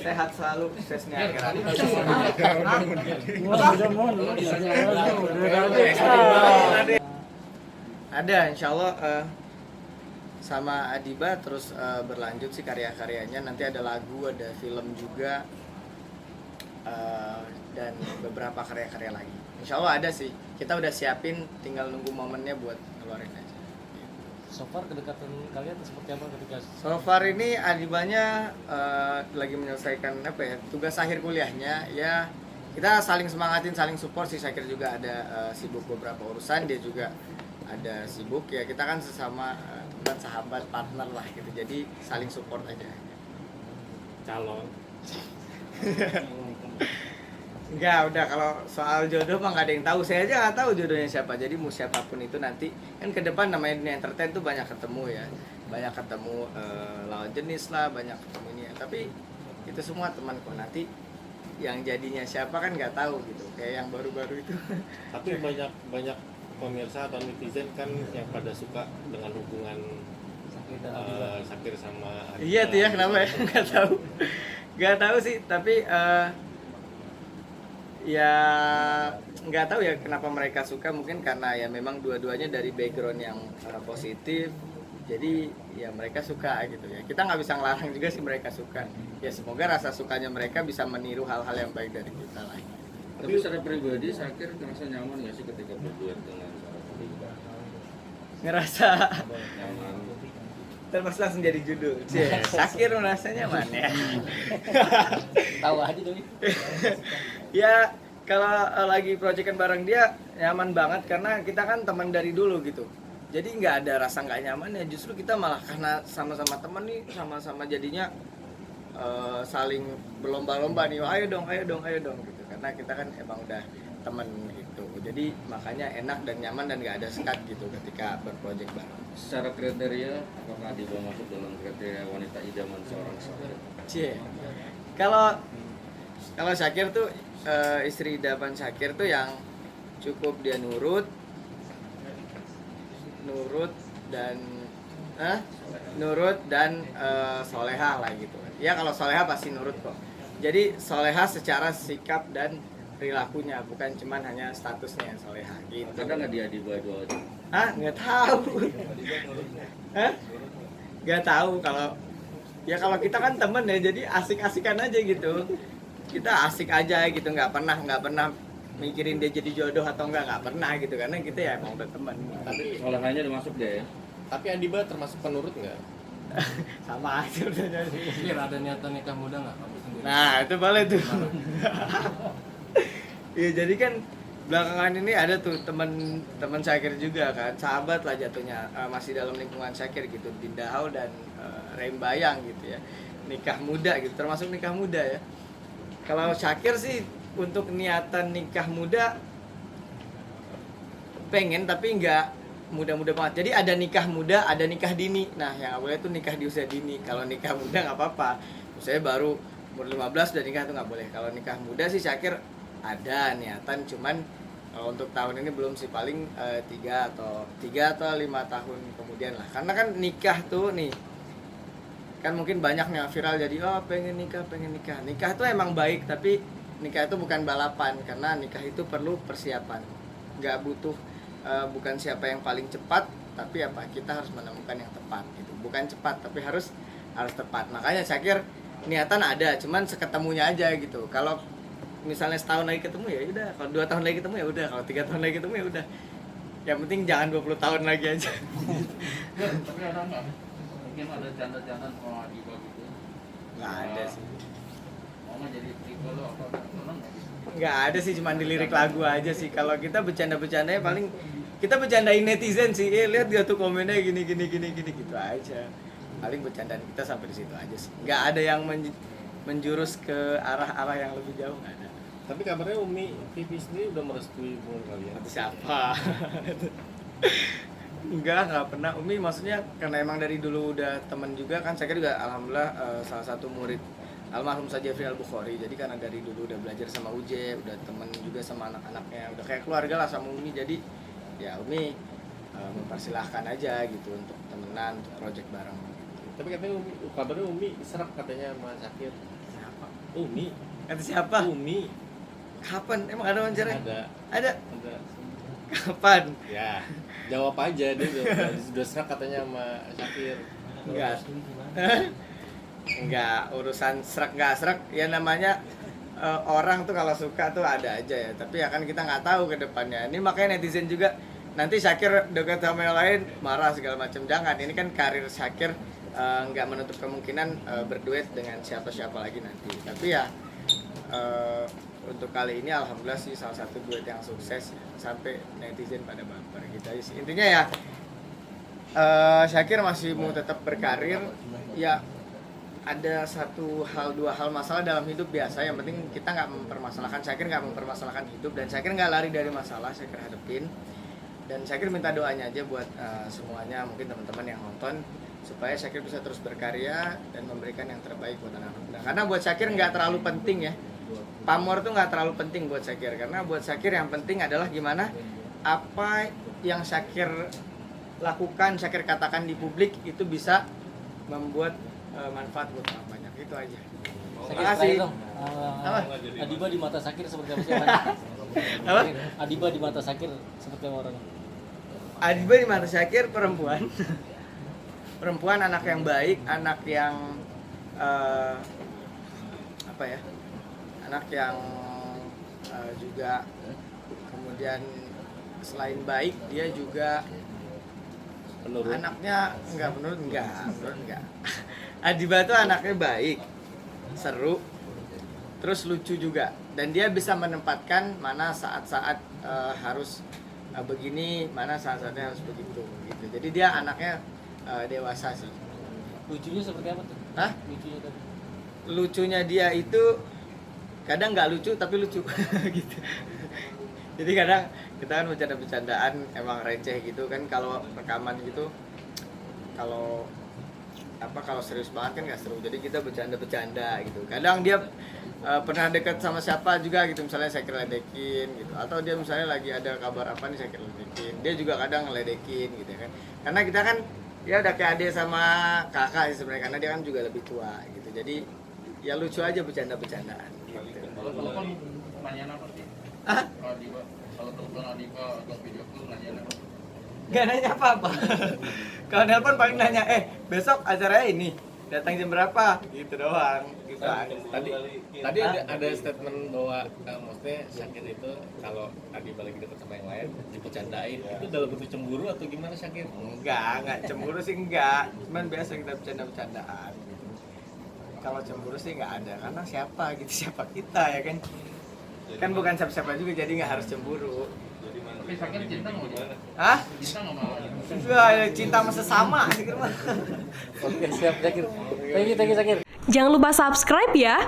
sehat selalu suksesnya akhir-akhir. Ada insya Allah sama Adiba terus berlanjut sih karya-karyanya. Nanti ada lagu, ada film juga, dan beberapa karya-karya lagi. Insya Allah ada sih. Kita udah siapin, tinggal nunggu momennya buat ngeluarin aja. So far kedekatan kalian seperti apa ketika? So far ini Adibanya lagi menyelesaikan tugas akhir kuliahnya ya. Kita saling semangatin, saling support sih. Syakir juga ada sibuk beberapa urusan, dia juga ada sibuk ya. Kita kan sesama teman, sahabat, partner lah gitu. Jadi saling support aja. Calon. Enggak, udah kalau soal jodoh mah nggak ada yang tahu. Saya aja nggak tahu jodohnya siapa. Jadi mau siapapun itu nanti kan ke depan namanya dunia entertain tuh banyak ketemu ya, banyak ketemu lawan jenis lah, banyak ketemu ini ya. Tapi itu semua teman kok. Nanti yang jadinya siapa kan nggak tahu gitu. Kayak yang baru-baru itu. Tapi banyak pemirsa atau netizen kan yang pada suka dengan hubungan Syakir sama Adiba. Iya tuh ya, kenapa ya? Nggak tahu. Nggak tahu sih. Tapi ya nggak tahu ya kenapa mereka suka, mungkin karena ya memang dua-duanya dari background yang positif, jadi ya mereka suka gitu ya. Kita nggak bisa ngelarang juga sih mereka suka ya. Semoga rasa sukanya mereka bisa meniru hal-hal yang baik dari kita lah. Tapi secara pribadi Syakir ngerasa nyaman nggak sih ketika berduet dengan Sarah Adiba? Ngerasa Nyaman. terus langsung jadi judul Syakir merasa nyaman ya. Tahu aja tuh. Ya kalau lagi proyekan bareng dia nyaman banget karena kita kan teman dari dulu gitu. Jadi nggak ada rasa nggak nyaman ya, justru kita malah karena sama-sama teman nih, sama-sama jadinya saling berlomba-lomba nih, ayo dong gitu. Karena kita kan emang udah teman gitu. Jadi makanya enak dan nyaman dan nggak ada sekat gitu ketika berproyek bareng. Secara kriteria, apakah Adiba masuk dalam kriteria wanita idaman seorang Syakir? Cie. Kalau Syakir tuh istri idaman Syakir tuh yang cukup dia nurut dan solehah lah gitu. Ya kalau solehah pasti nurut kok. Jadi solehah secara sikap dan perilakunya, bukan cuman hanya statusnya solehah gitu. Ada nggak di Adiba itu aja? Ah, nggak tahu. Hah? Nggak tahu. Kalau kita kan temen ya, jadi asik-asikan aja gitu. Kita asik aja gitu, nggak pernah mikirin dia jadi jodoh atau nggak pernah gitu, karena kita ya emang udah teman. Tapi solehahnya udah masuk deh ya? Tapi Adiba termasuk penurut nggak? Sama aja udah jadi. Biar ada niatan nikah muda nggak kamu sendiri? Nah itu boleh tuh. Iya, jadi kan belakangan ini ada tuh teman Syakir juga kan, sahabat lah jatuhnya, masih dalam lingkungan Syakir gitu, Dinda Hau dan Rembayang gitu ya, nikah muda gitu, termasuk nikah muda ya. Kalau Syakir sih untuk niatan nikah muda pengen, tapi nggak muda-muda banget. Jadi ada nikah muda, ada nikah dini. Nah yang boleh tuh nikah di usia dini. Kalau nikah muda nggak apa-apa. Saya baru umur 15 udah nikah tuh nggak boleh. Kalau nikah muda sih Syakir ada niatan, cuman kalau untuk tahun ini belum sih, paling 3 atau 5 tahun kemudian lah. Karena kan nikah tuh nih, kan mungkin banyak nih viral jadi pengen nikah. Nikah tuh emang baik, tapi nikah itu bukan balapan, karena nikah itu perlu persiapan. Nggak butuh bukan siapa yang paling cepat, tapi apa, kita harus menemukan yang tepat gitu. Bukan cepat, tapi harus tepat. Makanya Syakir niatan ada, cuman seketemunya aja gitu. Kalau misalnya setahun lagi ketemu ya udah, kalau 2 tahun lagi ketemu ya udah, kalau 3 tahun lagi ketemu ya udah. Yang penting jangan 20 tahun lagi aja. Tapi ada nggak? Mungkin ada canda-canda sama Adiba gitu? Nggak ada sih. Mau nggak jadi tipe lo apa? Nggak ada sih, cuma di lirik lagu aja sih. Kalau kita bercanda-bercandanya paling kita bercandain netizen sih. Lihat dia tuh komennya gini gitu aja. Paling bercandaan kita sampai di situ aja sih. Nggak ada yang menjurus ke arah-arah yang lebih jauh, nggak ada. Tapi kabarnya Umi TV sendiri udah merestui hubungan kalian. Siapa? Nggak pernah. Umi maksudnya karena emang dari dulu udah teman juga kan. Saya juga alhamdulillah salah satu murid almarhum Jeffrey Al-Bukhari. Jadi karena dari dulu udah belajar sama Uje, udah temen juga sama anak-anaknya, udah kayak keluarga lah sama Umi. Jadi ya Umi mempersilahkan aja gitu untuk temenan, untuk project bareng. Tapi katanya kabarnya Umi serak katanya sama Syakir. Siapa? Umi. Kata siapa? Umi. Kapan? Emang ada wawancara? Ada. Ada. Kapan? Ya, jawab aja dia udah serak katanya sama Syakir. Enggak. Enggak, urusan serak nggak serak ya namanya orang tuh kalau suka tuh ada aja ya. Tapi ya kan kita nggak tahu ke depannya. Ini makanya netizen juga nanti Syakir dekat sama yang lain marah segala macam. Jangan, ini kan karir Syakir nggak menutup kemungkinan berduet dengan siapa-siapa lagi nanti. Tapi ya untuk kali ini alhamdulillah sih salah satu duet yang sukses sampai netizen pada baper gitu aja sih. Intinya ya Syakir masih mau tetap berkarir ya. Ada satu hal dua hal masalah dalam hidup biasa, yang penting kita nggak mempermasalahkan, Syakir nggak mempermasalahkan hidup, dan Syakir nggak lari dari masalah, Syakir hadepin. Dan Syakir minta doanya aja buat semuanya, mungkin teman-teman yang nonton, supaya Syakir bisa terus berkarya dan memberikan yang terbaik buat anak-anak muda. Karena buat Syakir nggak terlalu penting ya, pamor tuh nggak terlalu penting buat Syakir, karena buat Syakir yang penting adalah gimana apa yang Syakir lakukan, Syakir katakan di publik itu bisa membuat manfaat buat orang banyak. Itu aja. Syakir, Makasih. terakhir dong. Apa? Adiba di mata Syakir seperti apa sih? Apa? Adiba di mata Syakir seperti apa orang? Adiba di mata Syakir perempuan. Perempuan, anak yang baik, anak yang apa ya? Anak yang juga kemudian selain baik dia juga Menurut anaknya menurut enggak. Adiba tuh anaknya baik, seru, terus lucu juga, dan dia bisa menempatkan mana saat-saat harus begini, mana saat-saatnya harus begitu gitu. Jadi dia anaknya dewasa sih. Lucunya seperti apa tuh? Hah? Lucunya tadi. Lucunya dia itu kadang nggak lucu tapi lucu gitu. Jadi kadang kita kan bercanda-bercandaan emang receh gitu kan, kalau rekaman gitu, kalau serius banget kan nggak seru. Jadi kita bercanda-bercanda gitu. Kadang dia pernah dekat sama siapa juga gitu, misalnya saya ledekin gitu, atau dia misalnya lagi ada kabar apa nih saya ledekin, dia juga kadang ngeledekin gitu kan. Karena kita kan ya udah kayak adik sama kakak sih sebenarnya, karena dia kan juga lebih tua gitu. Jadi ya lucu aja bercanda-bercandaan gitu. Kalau telepon nanya apa sih? Ah? Kalau telepon Adiba atau video call nanya apa? Gak nanya apa-apa. Kalau nelpon paling nanya, besok acaranya ini, datang jam berapa? Gitu doang. Gitu aja. tadi ada statement bahwa maksudnya Syakir itu kalau Adiba lagi deket sama yang lain dibercandain, itu dalam bentuk cemburu atau gimana Syakir? Enggak cemburu sih enggak. Cuman biasa kita bercanda-bercandaan. Kalau cemburu sih enggak ada, karena siapa kita ya kan. Kan bukan siapa-siapa juga, jadi nggak harus cemburu. Tapi Syakir cinta nggak mau? Hah? Cinta nggak mau? Wah, cinta sama sesama sih mah. Oke, siap Syakir. Thank you Syakir. Jangan lupa subscribe ya.